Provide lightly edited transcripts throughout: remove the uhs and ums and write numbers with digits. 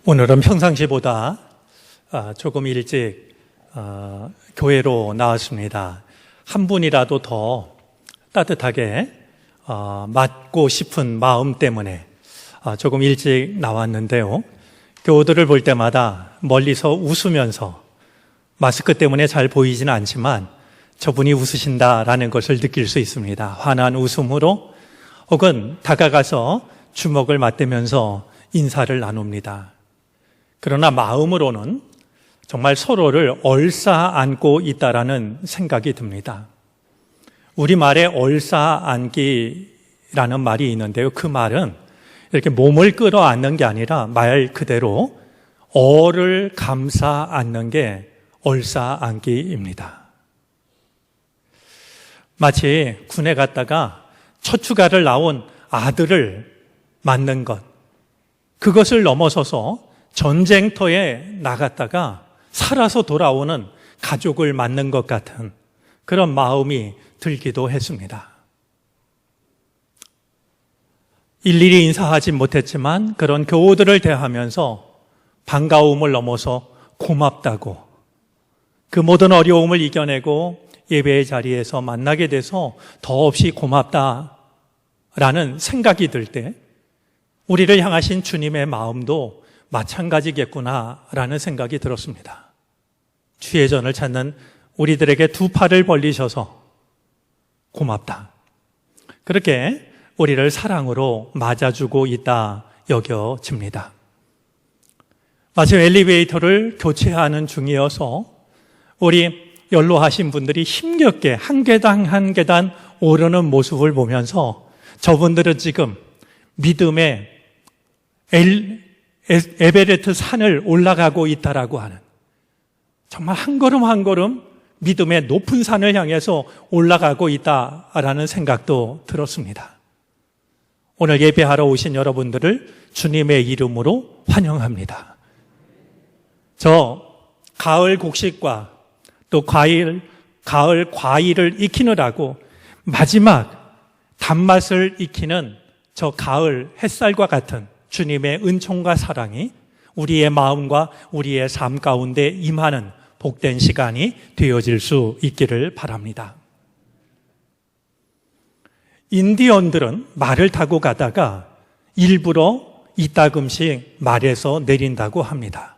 오늘은 평상시보다 조금 일찍 교회로 나왔습니다. 한 분이라도 더 따뜻하게 맞고 싶은 마음 때문에 조금 일찍 나왔는데요. 교우들을 볼 때마다 멀리서 웃으면서 마스크 때문에 잘 보이지는 않지만 저분이 웃으신다라는 것을 느낄 수 있습니다. 환한 웃음으로 혹은 다가가서 주먹을 맞대면서 인사를 나눕니다. 그러나 마음으로는 정말 서로를 얼싸안고 있다라는 생각이 듭니다. 우리말에 얼싸안기라는 말이 있는데요. 그 말은 이렇게 몸을 끌어안는 게 아니라 말 그대로 어를 감싸 안는 게 얼싸안기입니다. 마치 군에 갔다가 첫 휴가를 나온 아들을 맞는 것, 그것을 넘어서서 전쟁터에 나갔다가 살아서 돌아오는 가족을 맞는 것 같은 그런 마음이 들기도 했습니다. 일일이 인사하지 못했지만 그런 교우들을 대하면서 반가움을 넘어서 고맙다고, 그 모든 어려움을 이겨내고 예배의 자리에서 만나게 돼서 더없이 고맙다라는 생각이 들 때 우리를 향하신 주님의 마음도 마찬가지겠구나라는 생각이 들었습니다. 주의 전을 찾는 우리들에게 두 팔을 벌리셔서 고맙다, 그렇게 우리를 사랑으로 맞아주고 있다 여겨집니다. 마침 엘리베이터를 교체하는 중이어서 우리 연로하신 분들이 힘겹게 한 계단 한 계단 오르는 모습을 보면서 저분들은 지금 믿음의 에베레스트 산을 올라가고 있다라고 하는, 정말 한 걸음 한 걸음 믿음의 높은 산을 향해서 올라가고 있다라는 생각도 들었습니다. 오늘 예배하러 오신 여러분들을 주님의 이름으로 환영합니다. 저 가을 곡식과 또 가을 과일을 익히느라고 마지막 단맛을 익히는 저 가을 햇살과 같은 주님의 은총과 사랑이 우리의 마음과 우리의 삶 가운데 임하는 복된 시간이 되어질 수 있기를 바랍니다. 인디언들은 말을 타고 가다가 일부러 이따금씩 말에서 내린다고 합니다.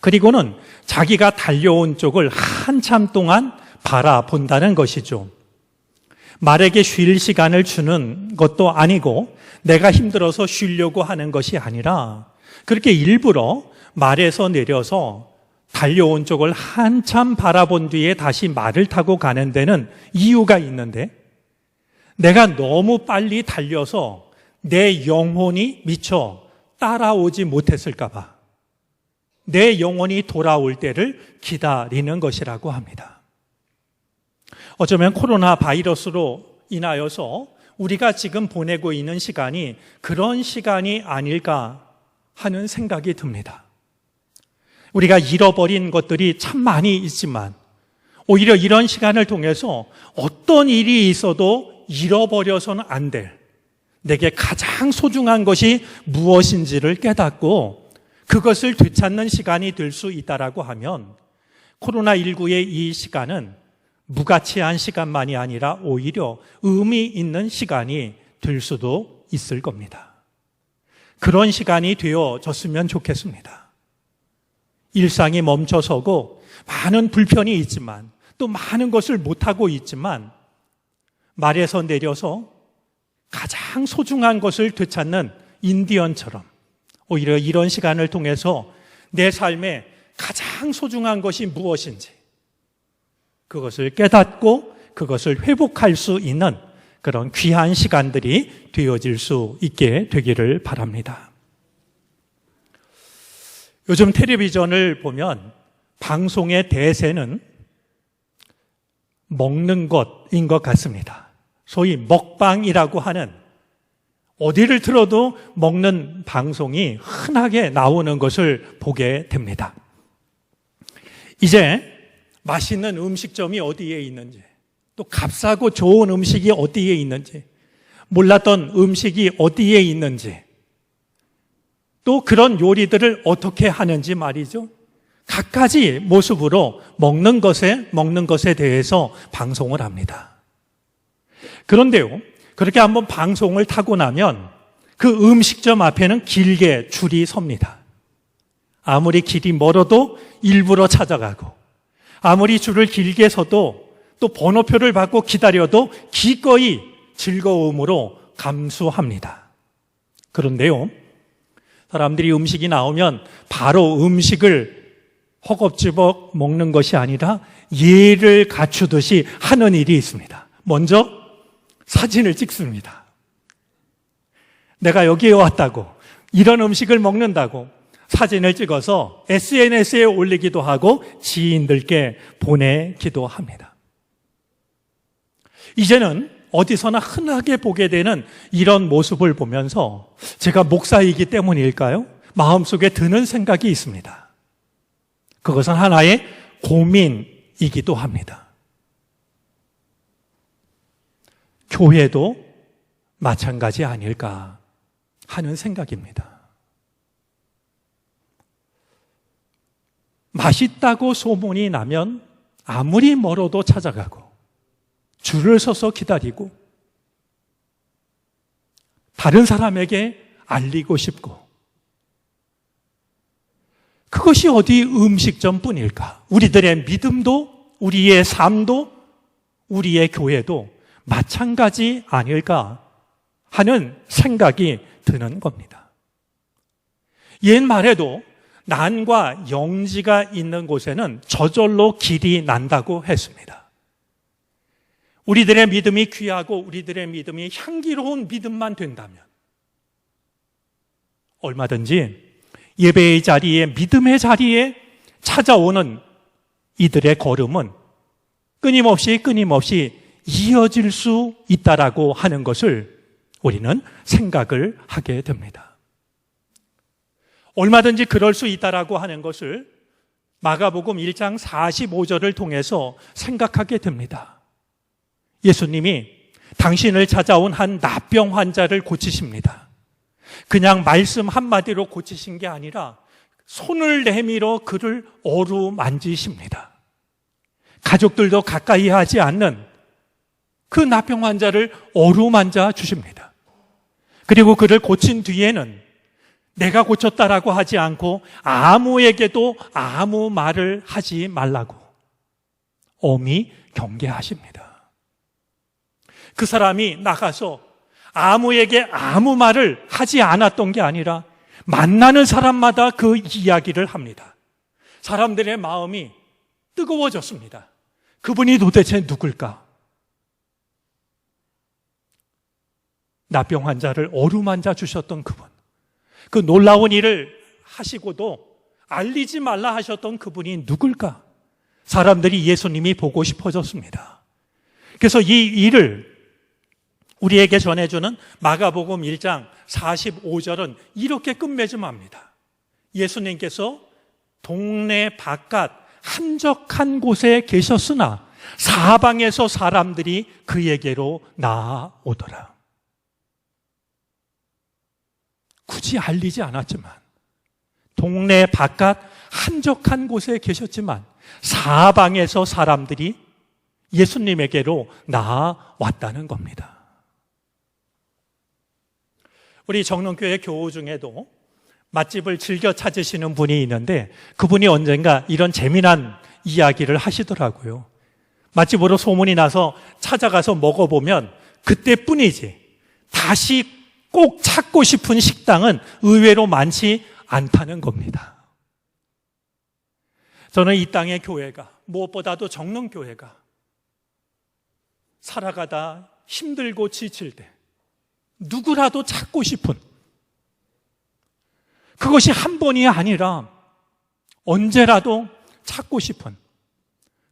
그리고는 자기가 달려온 쪽을 한참 동안 바라본다는 것이죠. 말에게 쉴 시간을 주는 것도 아니고 내가 힘들어서 쉬려고 하는 것이 아니라 그렇게 일부러 말에서 내려서 달려온 쪽을 한참 바라본 뒤에 다시 말을 타고 가는 데는 이유가 있는데, 내가 너무 빨리 달려서 내 영혼이 미처 따라오지 못했을까 봐 내 영혼이 돌아올 때를 기다리는 것이라고 합니다. 어쩌면 코로나 바이러스로 인하여서 우리가 지금 보내고 있는 시간이 그런 시간이 아닐까 하는 생각이 듭니다. 우리가 잃어버린 것들이 참 많이 있지만 오히려 이런 시간을 통해서 어떤 일이 있어도 잃어버려서는 안 될, 내게 가장 소중한 것이 무엇인지를 깨닫고 그것을 되찾는 시간이 될 수 있다라고 하면 코로나19의 이 시간은 무가치한 시간만이 아니라 오히려 의미 있는 시간이 될 수도 있을 겁니다. 그런 시간이 되어졌으면 좋겠습니다. 일상이 멈춰서고 많은 불편이 있지만 또 많은 것을 못하고 있지만 말에서 내려서 가장 소중한 것을 되찾는 인디언처럼 오히려 이런 시간을 통해서 내 삶에 가장 소중한 것이 무엇인지 그것을 깨닫고 그것을 회복할 수 있는 그런 귀한 시간들이 되어질 수 있게 되기를 바랍니다. 요즘 텔레비전을 보면 방송의 대세는 먹는 것인 것 같습니다. 소위 먹방이라고 하는, 어디를 틀어도 먹는 방송이 흔하게 나오는 것을 보게 됩니다. 이제 맛있는 음식점이 어디에 있는지, 또 값싸고 좋은 음식이 어디에 있는지, 몰랐던 음식이 어디에 있는지, 또 그런 요리들을 어떻게 하는지 말이죠. 갖가지 모습으로 먹는 것에 대해서 방송을 합니다. 그런데요, 그렇게 한번 방송을 타고 나면 그 음식점 앞에는 길게 줄이 섭니다. 아무리 길이 멀어도 일부러 찾아가고, 아무리 줄을 길게 서도 또 번호표를 받고 기다려도 기꺼이 즐거움으로 감수합니다. 그런데요, 사람들이 음식이 나오면 바로 음식을 허겁지겁 먹는 것이 아니라 예를 갖추듯이 하는 일이 있습니다. 먼저 사진을 찍습니다. 내가 여기에 왔다고, 이런 음식을 먹는다고 사진을 찍어서 SNS에 올리기도 하고 지인들께 보내기도 합니다. 이제는 어디서나 흔하게 보게 되는 이런 모습을 보면서 제가 목사이기 때문일까요? 마음속에 드는 생각이 있습니다. 그것은 하나의 고민이기도 합니다. 교회도 마찬가지 아닐까 하는 생각입니다. 맛있다고 소문이 나면 아무리 멀어도 찾아가고 줄을 서서 기다리고 다른 사람에게 알리고 싶고, 그것이 어디 음식점뿐일까? 우리들의 믿음도, 우리의 삶도, 우리의 교회도 마찬가지 아닐까 하는 생각이 드는 겁니다. 옛말에도 난과 영지가 있는 곳에는 저절로 길이 난다고 했습니다. 우리들의 믿음이 귀하고 우리들의 믿음이 향기로운 믿음만 된다면 얼마든지 예배의 자리에, 믿음의 자리에 찾아오는 이들의 걸음은 끊임없이 이어질 수 있다라고 하는 것을 우리는 생각을 하게 됩니다. 얼마든지 그럴 수 있다라고 하는 것을 마가복음 1장 45절을 통해서 생각하게 됩니다. 예수님이 당신을 찾아온 한 나병 환자를 고치십니다. 그냥 말씀 한마디로 고치신 게 아니라 손을 내밀어 그를 어루만지십니다. 가족들도 가까이 하지 않는 그 나병 환자를 어루만져 주십니다. 그리고 그를 고친 뒤에는 내가 고쳤다라고 하지 않고 아무에게도 아무 말을 하지 말라고 엄히 경계하십니다. 그 사람이 나가서 아무에게 아무 말을 하지 않았던 게 아니라 만나는 사람마다 그 이야기를 합니다. 사람들의 마음이 뜨거워졌습니다. 그분이 도대체 누굴까? 나병 환자를 어루만져 주셨던 그분, 그 놀라운 일을 하시고도 알리지 말라 하셨던 그분이 누굴까? 사람들이 예수님이 보고 싶어졌습니다. 그래서 이 일을 우리에게 전해주는 마가복음 1장 45절은 이렇게 끝맺음합니다. 예수님께서 동네 바깥 한적한 곳에 계셨으나 사방에서 사람들이 그에게로 나아오더라. 굳이 알리지 않았지만, 동네 바깥 한적한 곳에 계셨지만 사방에서 사람들이 예수님에게로 나아왔다는 겁니다. 우리 정론교회 교우 중에도 맛집을 즐겨 찾으시는 분이 있는데 그분이 언젠가 이런 재미난 이야기를 하시더라고요. 맛집으로 소문이 나서 찾아가서 먹어보면 그때뿐이지 다시 꼭 찾고 싶은 식당은 의외로 많지 않다는 겁니다. 저는 이 땅의 교회가, 무엇보다도 정론교회가 살아가다 힘들고 지칠 때 누구라도 찾고 싶은, 그것이 한 번이 아니라 언제라도 찾고 싶은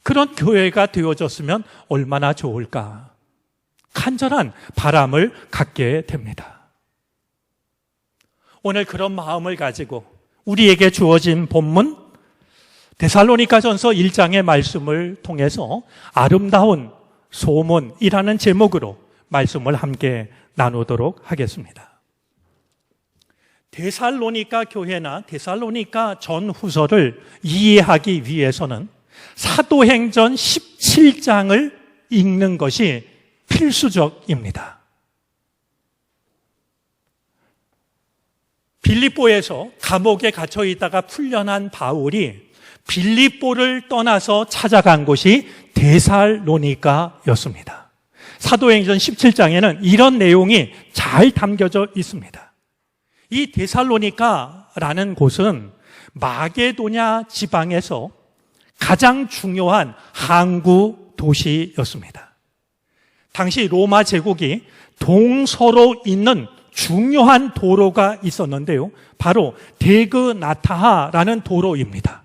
그런 교회가 되어졌으면 얼마나 좋을까, 간절한 바람을 갖게 됩니다. 오늘 그런 마음을 가지고 우리에게 주어진 본문 데살로니가전서 1장의 말씀을 통해서 아름다운 소문이라는 제목으로 말씀을 함께 나누도록 하겠습니다. 데살로니가 교회나 데살로니가 전후서를 이해하기 위해서는 사도행전 17장을 읽는 것이 필수적입니다. 빌립보에서 감옥에 갇혀 있다가 풀려난 바울이 빌립보를 떠나서 찾아간 곳이 데살로니가였습니다. 사도행전 17장에는 이런 내용이 잘 담겨져 있습니다. 이 데살로니가라는 곳은 마게도냐 지방에서 가장 중요한 항구 도시였습니다. 당시 로마 제국이 동서로 있는 중요한 도로가 있었는데요. 바로 데그나타하라는 도로입니다.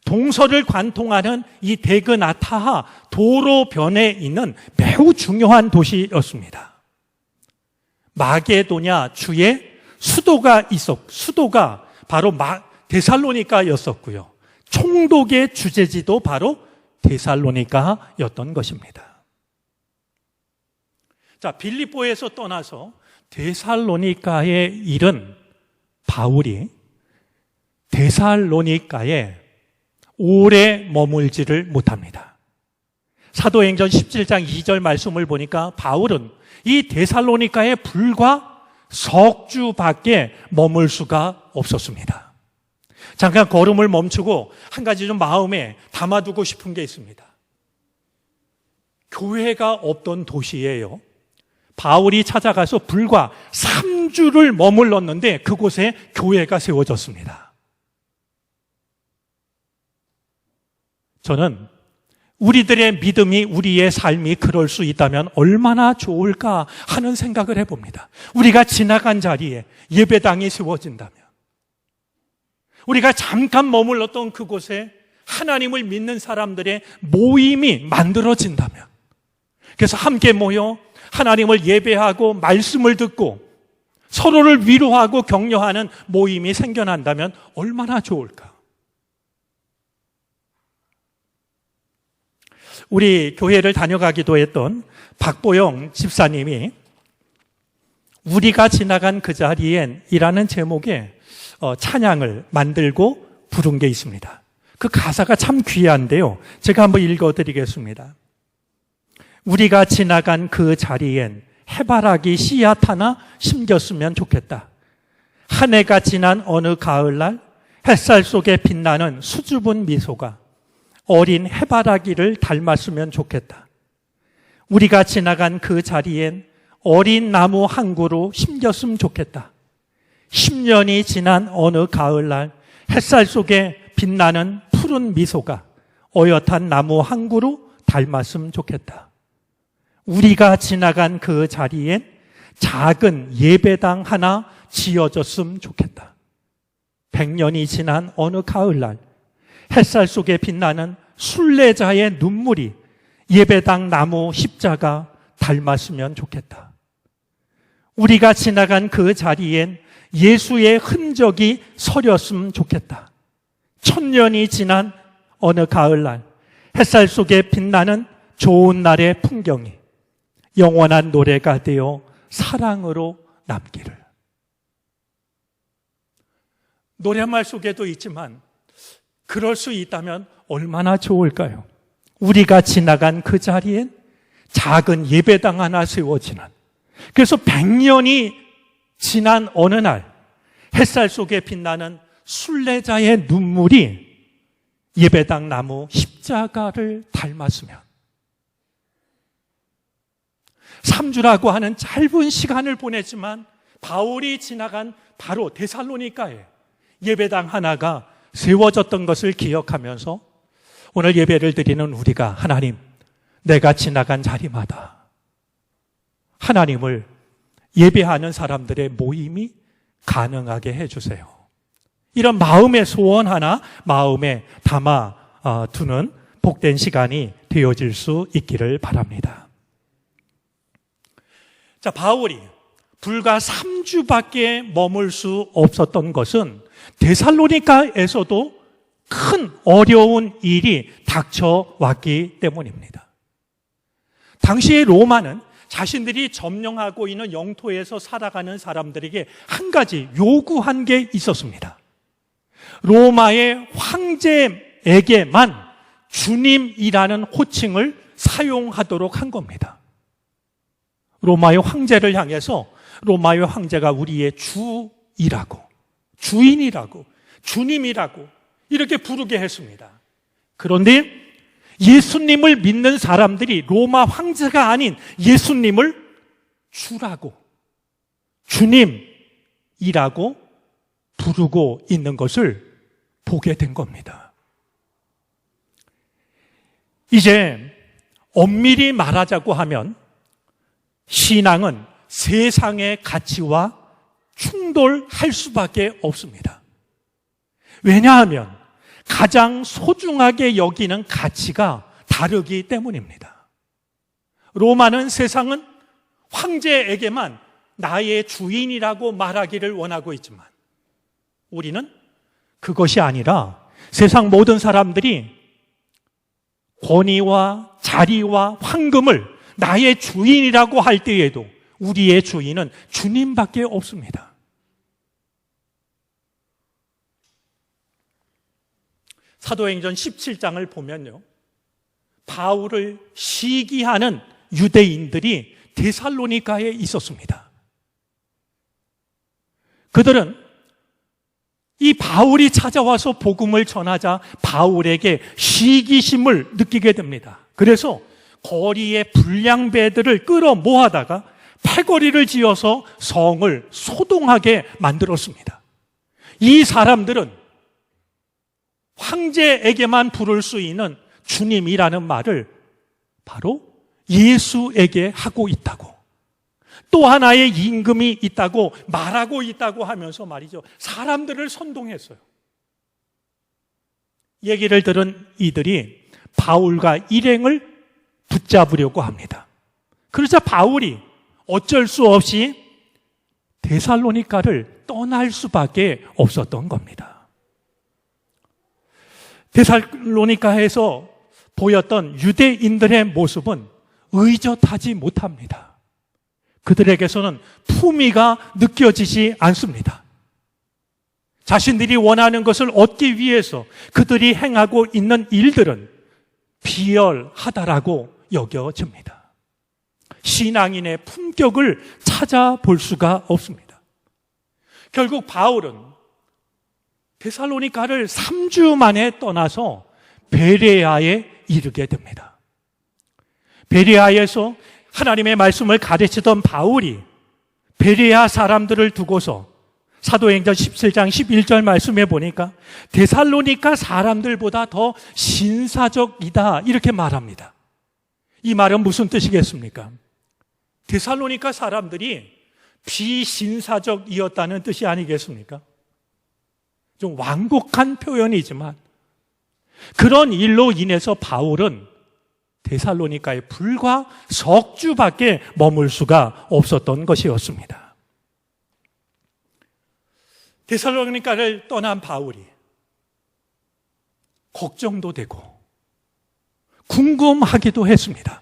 동서를 관통하는 이 데그나타하 도로변에 있는 매우 중요한 도시였습니다. 마게도냐 주의 수도가 바로 데살로니가였었고요. 총독의 주재지도 바로 데살로니가였던 것입니다. 자, 빌립보에서 떠나서 데살로니가에 이른 바울이 데살로니가에 오래 머물지를 못합니다. 사도행전 17장 2절 말씀을 보니까 바울은 이 데살로니가에 불과 석 주밖에 머물 수가 없었습니다. 잠깐 걸음을 멈추고 한 가지 좀 마음에 담아두고 싶은 게 있습니다. 교회가 없던 도시예요. 바울이 찾아가서 불과 3주를 머물렀는데 그곳에 교회가 세워졌습니다. 저는 우리들의 믿음이, 우리의 삶이 그럴 수 있다면 얼마나 좋을까 하는 생각을 해봅니다. 우리가 지나간 자리에 예배당이 세워진다면, 우리가 잠깐 머물렀던 그곳에 하나님을 믿는 사람들의 모임이 만들어진다면, 그래서 함께 모여 하나님을 예배하고 말씀을 듣고 서로를 위로하고 격려하는 모임이 생겨난다면 얼마나 좋을까? 우리 교회를 다녀가기도 했던 박보영 집사님이 우리가 지나간 그 자리엔 이라는 제목의 찬양을 만들고 부른 게 있습니다. 그 가사가 참 귀한데요. 제가 한번 읽어드리겠습니다. 우리가 지나간 그 자리엔 해바라기 씨앗 하나 심겼으면 좋겠다. 한 해가 지난 어느 가을날 햇살 속에 빛나는 수줍은 미소가 어린 해바라기를 닮았으면 좋겠다. 우리가 지나간 그 자리엔 어린 나무 한 그루 심겼으면 좋겠다. 10년이 지난 어느 가을날 햇살 속에 빛나는 푸른 미소가 어엿한 나무 한 그루 닮았으면 좋겠다. 우리가 지나간 그 자리엔 작은 예배당 하나 지어졌으면 좋겠다. 100년이 지난 어느 가을날 햇살 속에 빛나는 순례자의 눈물이 예배당 나무 십자가 닮았으면 좋겠다. 우리가 지나간 그 자리엔 예수의 흔적이 서렸으면 좋겠다. 1000년이 지난 어느 가을날 햇살 속에 빛나는 좋은 날의 풍경이 영원한 노래가 되어 사랑으로 남기를. 노랫말 속에도 있지만 그럴 수 있다면 얼마나 좋을까요? 우리가 지나간 그 자리엔 작은 예배당 하나 세워지는, 그래서 100년이 지난 어느 날 햇살 속에 빛나는 순례자의 눈물이 예배당 나무 십자가를 닮았으면, 3주라고 하는 짧은 시간을 보냈지만 바울이 지나간 바로 데살로니가에 예배당 하나가 세워졌던 것을 기억하면서 오늘 예배를 드리는 우리가 하나님, 내가 지나간 자리마다 하나님을 예배하는 사람들의 모임이 가능하게 해주세요. 이런 마음의 소원 하나 마음에 담아 두는 복된 시간이 되어질 수 있기를 바랍니다. 자, 바울이 불과 3주밖에 머물 수 없었던 것은 데살로니가에서도 큰 어려운 일이 닥쳐왔기 때문입니다. 당시의 로마는 자신들이 점령하고 있는 영토에서 살아가는 사람들에게 한 가지 요구한 게 있었습니다. 로마의 황제에게만 주님이라는 호칭을 사용하도록 한 겁니다. 로마의 황제를 향해서 로마의 황제가 우리의 주이라고, 주인이라고, 주님이라고 이렇게 부르게 했습니다. 그런데 예수님을 믿는 사람들이 로마 황제가 아닌 예수님을 주라고, 주님이라고 부르고 있는 것을 보게 된 겁니다. 이제 엄밀히 말하자고 하면 신앙은 세상의 가치와 충돌할 수밖에 없습니다. 왜냐하면 가장 소중하게 여기는 가치가 다르기 때문입니다. 로마는 세상은 황제에게만 나의 주인이라고 말하기를 원하고 있지만 우리는 그것이 아니라 세상 모든 사람들이 권위와 자리와 황금을 나의 주인이라고 할 때에도 우리의 주인은 주님밖에 없습니다. 사도행전 17장을 보면요, 바울을 시기하는 유대인들이 데살로니가에 있었습니다. 그들은 이 바울이 찾아와서 복음을 전하자 바울에게 시기심을 느끼게 됩니다. 그래서 거리에 불량배들을 끌어 모아다가 패거리를 지어서 성을 소동하게 만들었습니다. 이 사람들은 황제에게만 부를 수 있는 주님이라는 말을 바로 예수에게 하고 있다고, 또 하나의 임금이 있다고 말하고 있다고 하면서 말이죠, 사람들을 선동했어요. 얘기를 들은 이들이 바울과 일행을 붙잡으려고 합니다. 그러자 바울이 어쩔 수 없이 데살로니가를 떠날 수밖에 없었던 겁니다. 데살로니가에서 보였던 유대인들의 모습은 의젓하지 못합니다. 그들에게서는 품위가 느껴지지 않습니다. 자신들이 원하는 것을 얻기 위해서 그들이 행하고 있는 일들은 비열하다라고 여겨집니다. 신앙인의 품격을 찾아볼 수가 없습니다. 결국 바울은 데살로니가를 3주 만에 떠나서 베레아에 이르게 됩니다. 베레아에서 하나님의 말씀을 가르치던 바울이 베레아 사람들을 두고서 사도행전 17장 11절 말씀에 보니까 데살로니가 사람들보다 더 신사적이다 이렇게 말합니다. 이 말은 무슨 뜻이겠습니까? 데살로니가 사람들이 비신사적이었다는 뜻이 아니겠습니까? 좀 완곡한 표현이지만 그런 일로 인해서 바울은 데살로니가에 불과 석 주밖에 머물 수가 없었던 것이었습니다. 데살로니가를 떠난 바울이 걱정도 되고 궁금하기도 했습니다.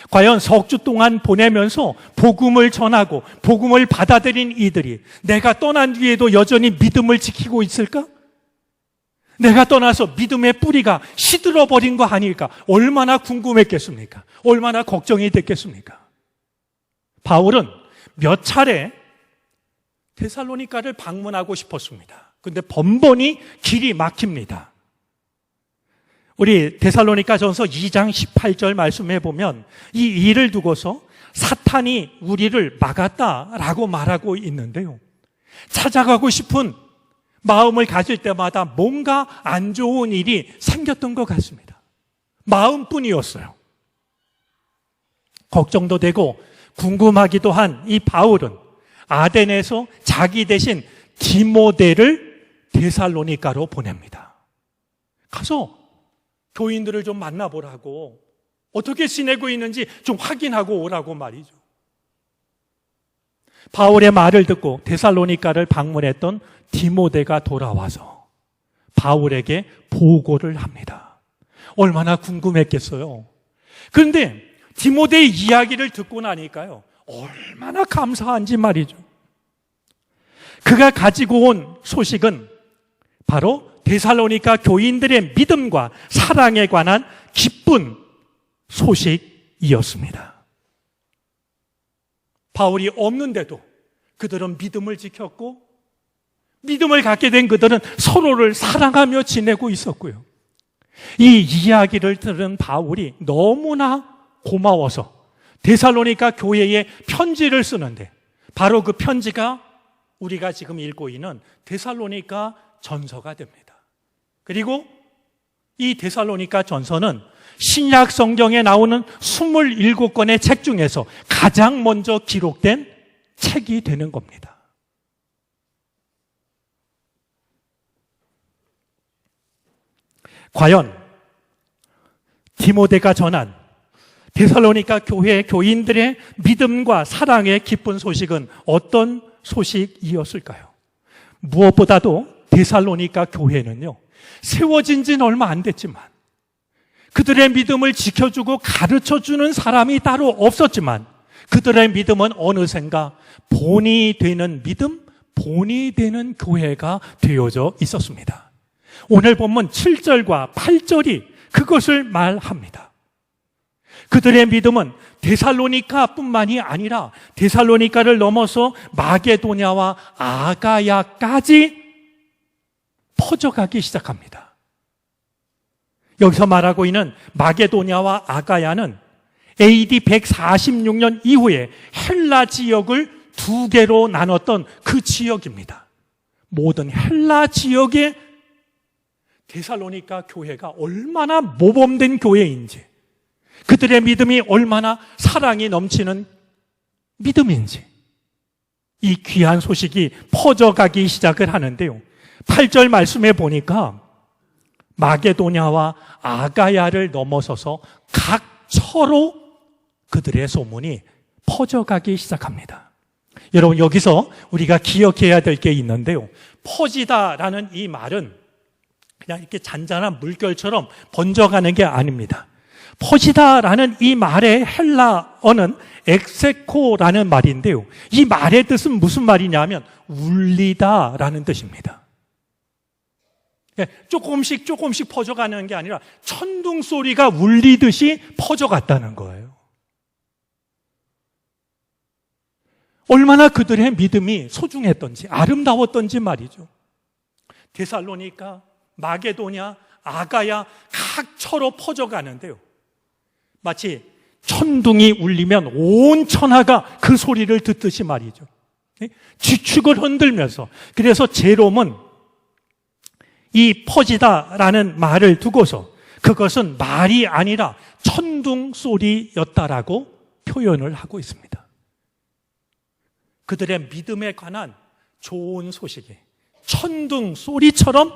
과연 석 주 동안 보내면서 복음을 전하고 복음을 받아들인 이들이 내가 떠난 뒤에도 여전히 믿음을 지키고 있을까? 내가 떠나서 믿음의 뿌리가 시들어버린 거 아닐까? 얼마나 궁금했겠습니까? 얼마나 걱정이 됐겠습니까? 바울은 몇 차례 데살로니가를 방문하고 싶었습니다. 그런데 번번이 길이 막힙니다. 우리 데살로니가 전서 2장 18절 말씀해 보면 이 일을 두고서 사탄이 우리를 막았다라고 말하고 있는데요, 찾아가고 싶은 마음을 가질 때마다 뭔가 안 좋은 일이 생겼던 것 같습니다. 마음뿐이었어요. 걱정도 되고 궁금하기도 한 이 바울은 아덴에서 자기 대신 디모데를 데살로니가로 보냅니다. 가서 교인들을 좀 만나보라고, 어떻게 지내고 있는지 좀 확인하고 오라고 말이죠. 바울의 말을 듣고 데살로니가를 방문했던 디모데가 돌아와서 바울에게 보고를 합니다. 얼마나 궁금했겠어요. 그런데 디모데의 이야기를 듣고 나니까요, 얼마나 감사한지 말이죠. 그가 가지고 온 소식은 바로 데살로니가 교인들의 믿음과 사랑에 관한 기쁜 소식이었습니다. 바울이 없는데도 그들은 믿음을 지켰고, 믿음을 갖게 된 그들은 서로를 사랑하며 지내고 있었고요. 이 이야기를 들은 바울이 너무나 고마워서 데살로니가 교회에 편지를 쓰는데, 바로 그 편지가 우리가 지금 읽고 있는 데살로니가 전서가 됩니다. 그리고 이 데살로니가 전서는 신약 성경에 나오는 27권의 책 중에서 가장 먼저 기록된 책이 되는 겁니다. 과연 디모데가 전한 데살로니가 교회 교인들의 믿음과 사랑의 기쁜 소식은 어떤 소식이었을까요? 무엇보다도 데살로니가 교회는요, 세워진 지는 얼마 안 됐지만, 그들의 믿음을 지켜주고 가르쳐주는 사람이 따로 없었지만, 그들의 믿음은 어느샌가 본이 되는 믿음, 본이 되는 교회가 되어져 있었습니다. 오늘 본문 7절과 8절이 그것을 말합니다. 그들의 믿음은 데살로니카뿐만이 아니라 데살로니카를 넘어서 마게도냐와 아가야까지 퍼져가기 시작합니다. 여기서 말하고 있는 마게도냐와 아가야는 AD 146년 이후에 헬라 지역을 두 개로 나눴던 그 지역입니다. 모든 헬라 지역의 데살로니가 교회가 얼마나 모범된 교회인지, 그들의 믿음이 얼마나 사랑이 넘치는 믿음인지, 이 귀한 소식이 퍼져가기 시작을 하는데요, 8절 말씀에 보니까 마게도냐와 아가야를 넘어서서 각 처로 그들의 소문이 퍼져가기 시작합니다. 여러분, 여기서 우리가 기억해야 될 게 있는데요, 퍼지다라는 이 말은 그냥 이렇게 잔잔한 물결처럼 번져가는 게 아닙니다. 퍼지다라는 이 말의 헬라어는 엑세코라는 말인데요, 이 말의 뜻은 무슨 말이냐면 울리다라는 뜻입니다. 조금씩 퍼져가는 게 아니라 천둥 소리가 울리듯이 퍼져갔다는 거예요. 얼마나 그들의 믿음이 소중했던지 아름다웠던지 말이죠. 데살로니가, 마게도냐, 아가야 각 처로 퍼져가는데요, 마치 천둥이 울리면 온 천하가 그 소리를 듣듯이 말이죠. 지축을 흔들면서, 그래서 제롬은 이 퍼지다라는 말을 두고서 그것은 말이 아니라 천둥 소리였다라고 표현을 하고 있습니다. 그들의 믿음에 관한 좋은 소식이 천둥 소리처럼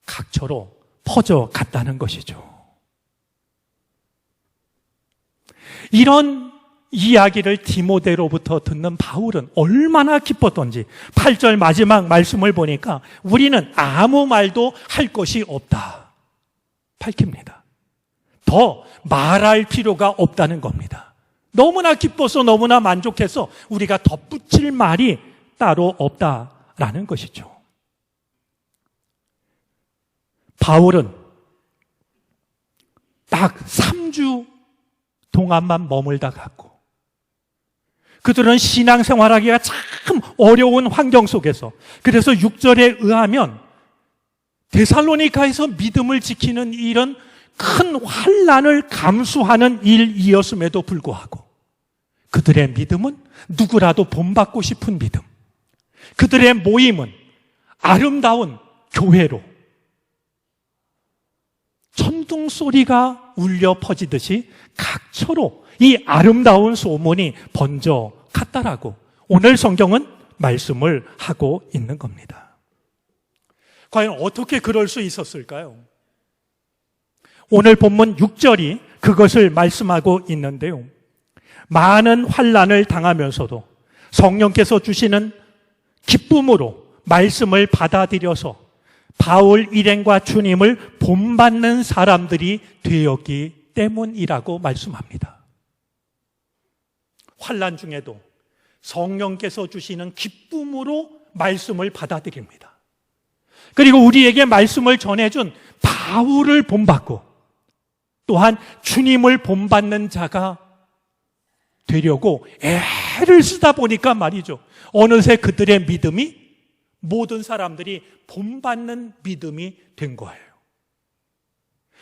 각처로 퍼져갔다는 것이죠. 이런 이야기를 디모데로부터 듣는 바울은 얼마나 기뻤던지 8절 마지막 말씀을 보니까 우리는 아무 말도 할 것이 없다 밝힙니다. 더 말할 필요가 없다는 겁니다. 너무나 기뻐서, 너무나 만족해서 우리가 덧붙일 말이 따로 없다라는 것이죠. 바울은 딱 3주 동안만 머물다 갔고, 그들은 신앙생활하기가 참 어려운 환경 속에서, 그래서 6절에 의하면 데살로니가에서 믿음을 지키는 일은 큰 환난을 감수하는 일이었음에도 불구하고 그들의 믿음은 누구라도 본받고 싶은 믿음, 그들의 모임은 아름다운 교회로 천둥 소리가 울려 퍼지듯이 각처로 이 아름다운 소문이 번져 갔다라고 오늘 성경은 말씀을 하고 있는 겁니다. 과연 어떻게 그럴 수 있었을까요? 오늘 본문 6절이 그것을 말씀하고 있는데요, 많은 환난을 당하면서도 성령께서 주시는 기쁨으로 말씀을 받아들여서 바울 일행과 주님을 본받는 사람들이 되었기 때문이라고 말씀합니다. 환난 중에도 성령께서 주시는 기쁨으로 말씀을 받아들입니다. 그리고 우리에게 말씀을 전해준 바울을 본받고 또한 주님을 본받는 자가 되려고 애를 쓰다 보니까 말이죠. 어느새 그들의 믿음이 모든 사람들이 본받는 믿음이 된 거예요.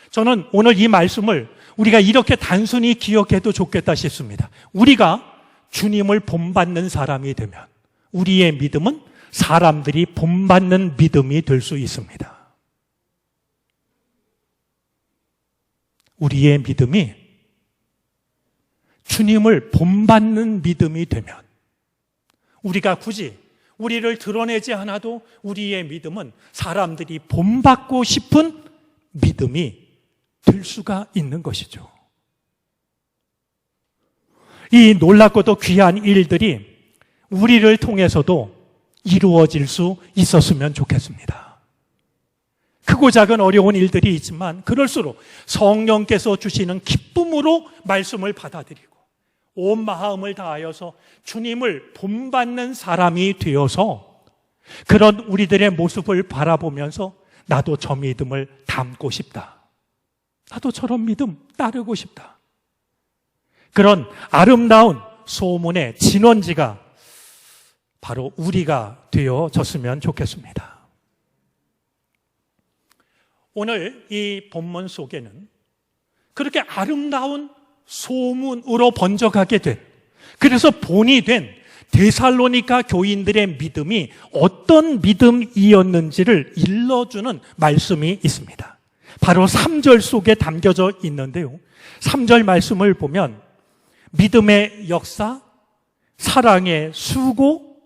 저는 오늘 이 말씀을 우리가 이렇게 단순히 기억해도 좋겠다 싶습니다. 우리가 주님을 본받는 사람이 되면 우리의 믿음은 사람들이 본받는 믿음이 될 수 있습니다. 우리의 믿음이 주님을 본받는 믿음이 되면 우리가 굳이 우리를 드러내지 않아도 우리의 믿음은 사람들이 본받고 싶은 믿음이 될 수가 있는 것이죠. 이 놀랍고도 귀한 일들이 우리를 통해서도 이루어질 수 있었으면 좋겠습니다. 크고 작은 어려운 일들이 있지만 그럴수록 성령께서 주시는 기쁨으로 말씀을 받아들이고 온 마음을 다하여서 주님을 본받는 사람이 되어서 그런 우리들의 모습을 바라보면서 나도 저 믿음을 닮고 싶다. 나도 저런 믿음 따르고 싶다. 그런 아름다운 소문의 진원지가 바로 우리가 되어졌으면 좋겠습니다. 오늘 이 본문 속에는 그렇게 아름다운 소문으로 번져가게 된, 그래서 본이 된 데살로니가 교인들의 믿음이 어떤 믿음이었는지를 일러주는 말씀이 있습니다. 바로 3절 속에 담겨져 있는데요. 3절 말씀을 보면 믿음의 역사, 사랑의 수고,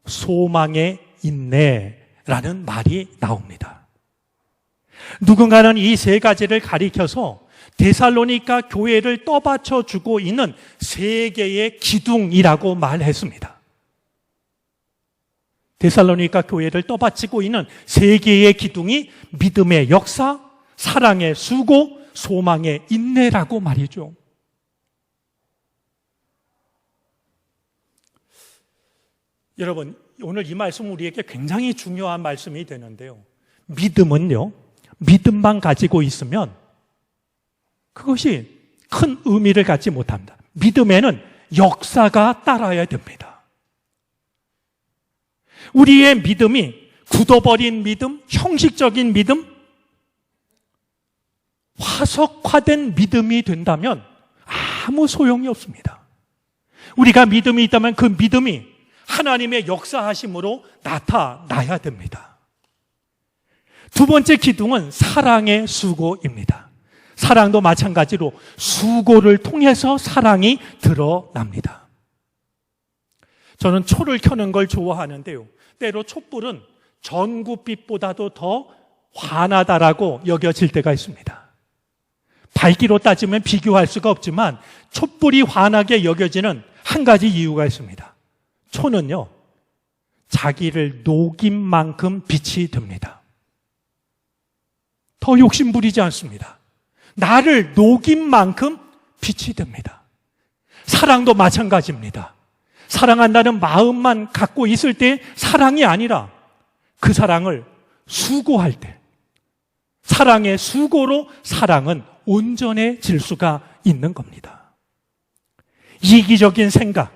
소망의 인내라는 말이 나옵니다. 누군가는 이 세 가지를 가리켜서 데살로니가 교회를 떠받쳐 주고 있는 세 개의 기둥이라고 말했습니다. 데살로니가 교회를 떠받치고 있는 세 개의 기둥이 믿음의 역사, 사랑의 수고, 소망의 인내라고 말이죠. 여러분, 오늘 이 말씀은 우리에게 굉장히 중요한 말씀이 되는데요. 믿음은요, 믿음만 가지고 있으면 그것이 큰 의미를 갖지 못합니다. 믿음에는 역사가 따라야 됩니다. 우리의 믿음이 굳어버린 믿음, 형식적인 믿음, 화석화된 믿음이 된다면 아무 소용이 없습니다. 우리가 믿음이 있다면 그 믿음이 하나님의 역사하심으로 나타나야 됩니다. 두 번째 기둥은 사랑의 수고입니다. 사랑도 마찬가지로 수고를 통해서 사랑이 드러납니다. 저는 초를 켜는 걸 좋아하는데요. 때로 촛불은 전구빛보다도 더 환하다라고 여겨질 때가 있습니다. 밝기로 따지면 비교할 수가 없지만 촛불이 환하게 여겨지는 한 가지 이유가 있습니다. 초는요, 자기를 녹인 만큼 빛이 듭니다. 더 욕심 부리지 않습니다. 나를 녹인 만큼 빛이 됩니다. 사랑도 마찬가지입니다. 사랑한다는 마음만 갖고 있을 때 사랑이 아니라 그 사랑을 수고할 때, 사랑의 수고로 사랑은 온전해질 수가 있는 겁니다. 이기적인 생각,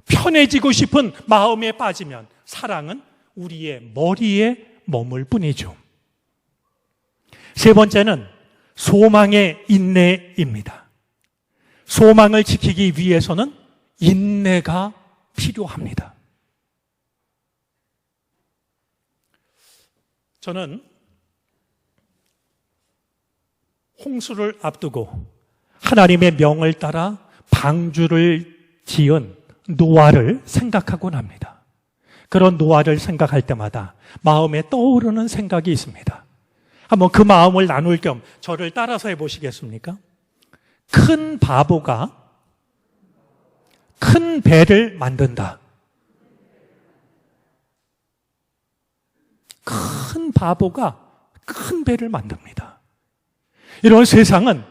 편해지고 싶은 마음에 빠지면 사랑은 우리의 머리에 머물 뿐이죠. 세 번째는 소망의 인내입니다. 소망을 지키기 위해서는 인내가 필요합니다. 저는 홍수를 앞두고 하나님의 명을 따라 방주를 지은 노아를 생각하곤 합니다. 그런 노아를 생각할 때마다 마음에 떠오르는 생각이 있습니다. 한번 그 마음을 나눌 겸 저를 따라서 해보시겠습니까? 큰 바보가 큰 배를 만든다. 큰 바보가 큰 배를 만듭니다. 이런 세상은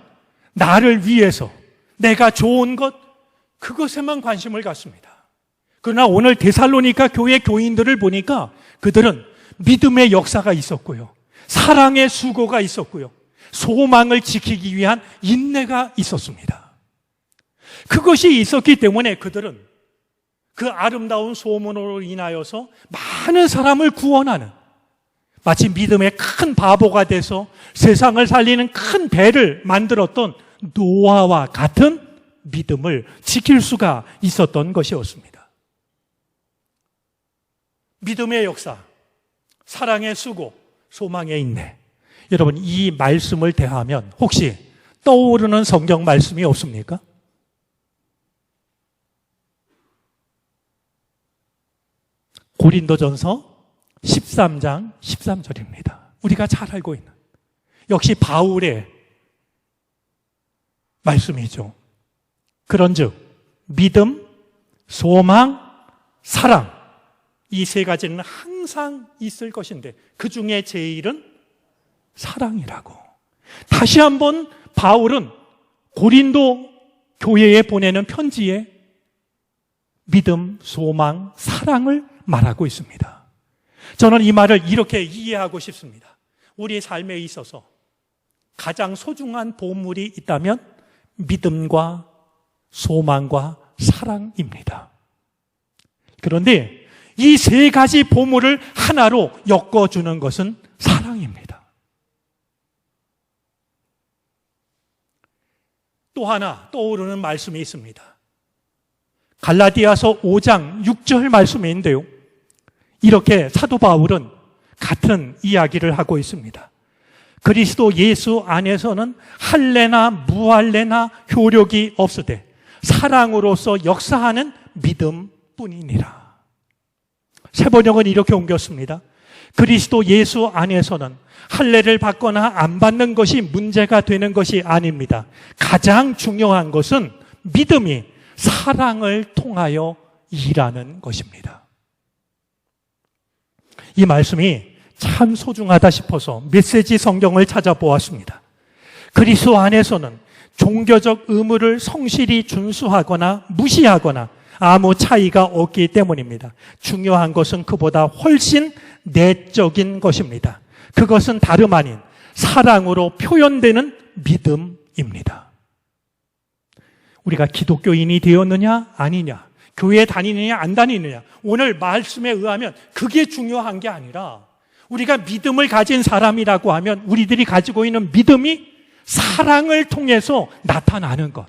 나를 위해서 내가 좋은 것, 그것에만 관심을 갖습니다. 그러나 오늘 데살로니가 교회 교인들을 보니까 그들은 믿음의 역사가 있었고요, 사랑의 수고가 있었고요, 소망을 지키기 위한 인내가 있었습니다. 그것이 있었기 때문에 그들은 그 아름다운 소문으로 인하여서 많은 사람을 구원하는, 마치 믿음의 큰 바보가 돼서 세상을 살리는 큰 배를 만들었던 노아와 같은 믿음을 지킬 수가 있었던 것이었습니다. 믿음의 역사, 사랑의 수고, 소망의 인내. 여러분, 이 말씀을 대하면 혹시 떠오르는 성경 말씀이 없습니까? 고린도전서 13장 13절입니다. 우리가 잘 알고 있는, 역시 바울의 말씀이죠. 그런즉 믿음, 소망, 사랑, 이 세 가지는 항상 있을 것인데 그 중에 제일은 사랑이라고. 다시 한번 바울은 고린도 교회에 보내는 편지에 믿음, 소망, 사랑을 말하고 있습니다. 저는 이 말을 이렇게 이해하고 싶습니다. 우리 삶에 있어서 가장 소중한 보물이 있다면 믿음과 소망과 사랑입니다. 그런데 이 세 가지 보물을 하나로 엮어주는 것은 사랑입니다. 또 하나 떠오르는 말씀이 있습니다. 갈라디아서 5장 6절 말씀인데요, 이렇게 사도 바울은 같은 이야기를 하고 있습니다. 그리스도 예수 안에서는 할례나 무할례나 효력이 없으되 사랑으로서 역사하는 믿음뿐이니라. 새 번역은 이렇게 옮겼습니다. 그리스도 예수 안에서는 할례를 받거나 안 받는 것이 문제가 되는 것이 아닙니다. 가장 중요한 것은 믿음이 사랑을 통하여 일하는 것입니다. 이 말씀이 참 소중하다 싶어서 메시지 성경을 찾아보았습니다. 그리스도 안에서는 종교적 의무를 성실히 준수하거나 무시하거나 아무 차이가 없기 때문입니다. 중요한 것은 그보다 훨씬 내적인 것입니다. 그것은 다름 아닌 사랑으로 표현되는 믿음입니다. 우리가 기독교인이 되었느냐 아니냐, 교회에 다니느냐 안 다니느냐, 오늘 말씀에 의하면 그게 중요한 게 아니라 우리가 믿음을 가진 사람이라고 하면 우리들이 가지고 있는 믿음이 사랑을 통해서 나타나는 것.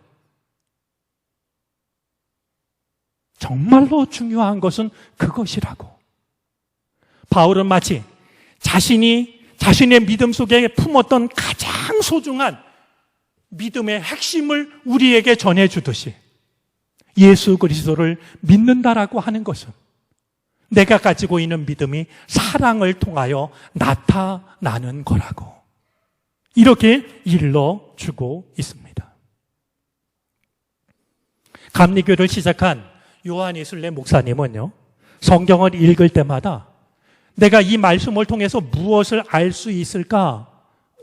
정말로 중요한 것은 그것이라고. 바울은 마치 자신의 믿음 속에 품었던 가장 소중한 믿음의 핵심을 우리에게 전해주듯이 예수 그리스도를 믿는다라고 하는 것은 내가 가지고 있는 믿음이 사랑을 통하여 나타나는 거라고, 이렇게 일러주고 있습니다. 감리교를 시작한 요한 예술래 목사님은요, 성경을 읽을 때마다 내가 이 말씀을 통해서 무엇을 알 수 있을까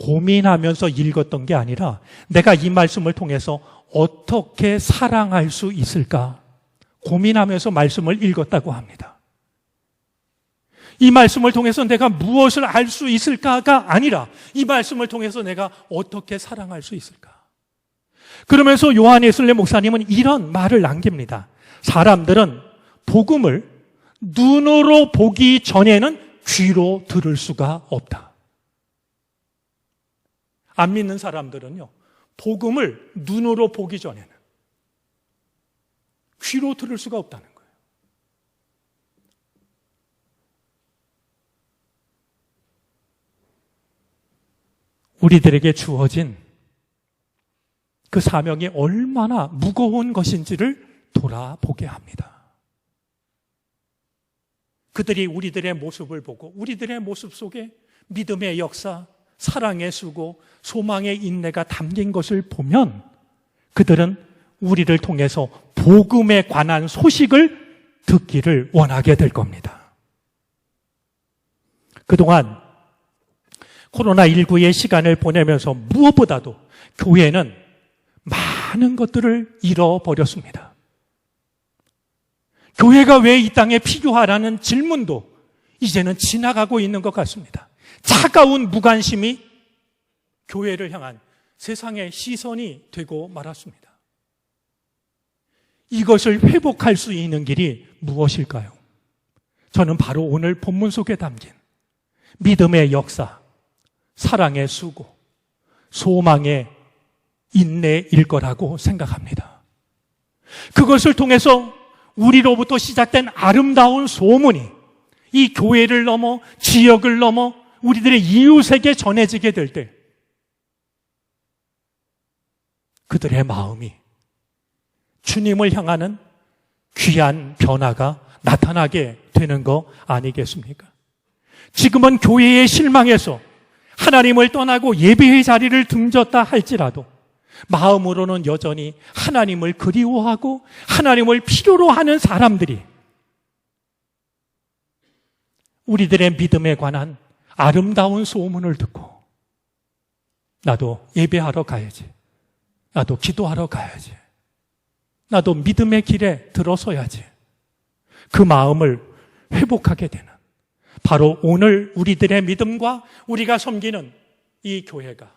고민하면서 읽었던 게 아니라 내가 이 말씀을 통해서 어떻게 사랑할 수 있을까 고민하면서 말씀을 읽었다고 합니다. 이 말씀을 통해서 내가 무엇을 알 수 있을까가 아니라 이 말씀을 통해서 내가 어떻게 사랑할 수 있을까. 그러면서 요한 예술래 목사님은 이런 말을 남깁니다. 사람들은 복음을 눈으로 보기 전에는 귀로 들을 수가 없다. 안 믿는 사람들은요, 복음을 눈으로 보기 전에는 귀로 들을 수가 없다는 거예요. 우리들에게 주어진 그 사명이 얼마나 무거운 것인지를 돌아보게 합니다. 그들이 우리들의 모습을 보고 우리들의 모습 속에 믿음의 역사, 사랑의 수고, 소망의 인내가 담긴 것을 보면 그들은 우리를 통해서 복음에 관한 소식을 듣기를 원하게 될 겁니다. 그동안 코로나19의 시간을 보내면서 무엇보다도 교회는 많은 것들을 잃어버렸습니다. 교회가 왜 이 땅에 필요하라는 질문도 이제는 지나가고 있는 것 같습니다. 차가운 무관심이 교회를 향한 세상의 시선이 되고 말았습니다. 이것을 회복할 수 있는 길이 무엇일까요? 저는 바로 오늘 본문 속에 담긴 믿음의 역사, 사랑의 수고, 소망의 인내일 거라고 생각합니다. 그것을 통해서 우리로부터 시작된 아름다운 소문이 이 교회를 넘어 지역을 넘어 우리들의 이웃에게 전해지게 될 때 그들의 마음이 주님을 향하는 귀한 변화가 나타나게 되는 거 아니겠습니까? 지금은 교회에 실망해서 하나님을 떠나고 예배의 자리를 등졌다 할지라도 마음으로는 여전히 하나님을 그리워하고 하나님을 필요로 하는 사람들이 우리들의 믿음에 관한 아름다운 소문을 듣고 나도 예배하러 가야지, 나도 기도하러 가야지, 나도 믿음의 길에 들어서야지, 그 마음을 회복하게 되는 바로 오늘 우리들의 믿음과 우리가 섬기는 이 교회가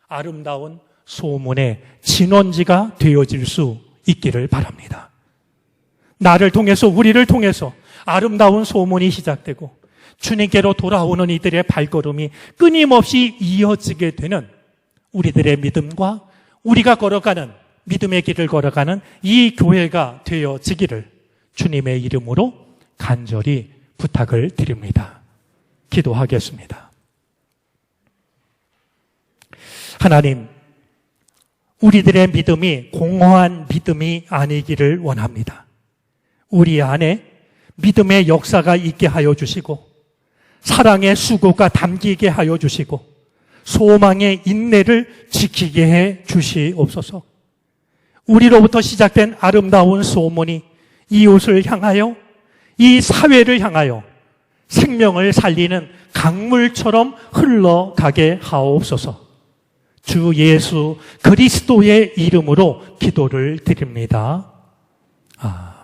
아름다운 소문의 진원지가 되어질 수 있기를 바랍니다. 나를 통해서, 우리를 통해서 아름다운 소문이 시작되고 주님께로 돌아오는 이들의 발걸음이 끊임없이 이어지게 되는 우리들의 믿음과 우리가 걸어가는 믿음의 길을 걸어가는 이 교회가 되어지기를 주님의 이름으로 간절히 부탁을 드립니다. 기도하겠습니다. 하나님, 우리들의 믿음이 공허한 믿음이 아니기를 원합니다. 우리 안에 믿음의 역사가 있게 하여 주시고 사랑의 수고가 담기게 하여 주시고 소망의 인내를 지키게 해 주시옵소서. 우리로부터 시작된 아름다운 소문이 이웃을 향하여 이 사회를 향하여 생명을 살리는 강물처럼 흘러가게 하옵소서. 주 예수 그리스도의 이름으로 기도를 드립니다. 아멘.